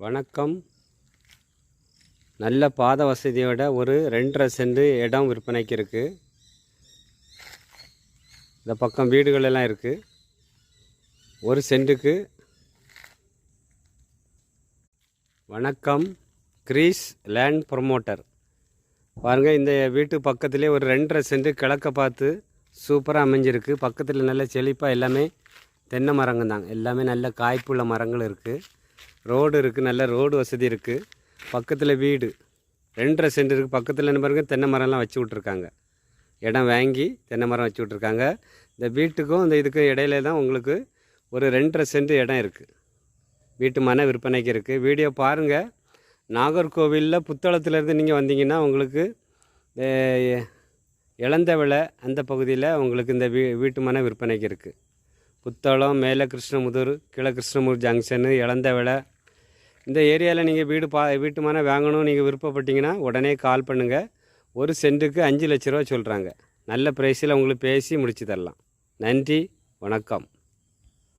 வணக்கம். நல்ல பாத வசதியோட ஒரு 2.5 சென்ட் இடம் விற்பனைக்கு இருக்குது. இந்த பக்கம் வீடுகள் எல்லாம் இருக்குது. ஒரு சென்ட்டுக்கு வணக்கம். கிரீஸ் லேண்ட் ப்ரொமோட்டர் பாருங்கள். இந்த வீட்டு பக்கத்துலேயே ஒரு 2.5 சென்ட் கிழக்க பார்த்து சூப்பராக அமைஞ்சிருக்கு. பக்கத்தில் நல்ல செழிப்பாக எல்லாமே தென்னை மரங்கள் தாங்க. எல்லாமே நல்ல காய்ப்புள்ள மரங்கள் இருக்குது. ரோடு இருக்குது, நல்ல ரோடு வசதி இருக்குது. பக்கத்தில் வீடு 2.5 சென்ட் இருக்குது. பக்கத்தில் என்ன பாருங்கள், தென்னை மரம்லாம் வச்சு விட்ருக்காங்க. இடம் வாங்கி தென்னை மரம் வச்சு விட்ருக்காங்க. இந்த வீட்டுக்கும் இந்த இதுக்கும் இடையில தான் உங்களுக்கு ஒரு 2.5 சென்ட் இடம் இருக்குது. வீட்டு மன விற்பனைக்கு இருக்குது. வீடியோ பாருங்கள். நாகர்கோவிலில் புத்தளத்துலேருந்து நீங்கள் வந்தீங்கன்னா உங்களுக்கு இளந்தவிளை அந்த பகுதியில் உங்களுக்கு இந்த வீட்டு மன விற்பனைக்கு இருக்குது. புத்தளம், மேலே கிருஷ்ணமுதூர், கீழே கிருஷ்ணமுதூர் ஜங்ஷனு, இளந்தவிளை இந்த ஏரியாவில் நீங்கள் வீட்டு மனை வாங்கணும் நீங்கள் விருப்பப்பட்டீங்கன்னா உடனே கால் பண்ணுங்கள். ஒரு சென்ட்டுக்கு 5 லட்ச ரூபா சொல்கிறாங்க. நல்ல ப்ரைஸில் உங்களுக்கு பேசி முடித்து தரலாம். நன்றி, வணக்கம்.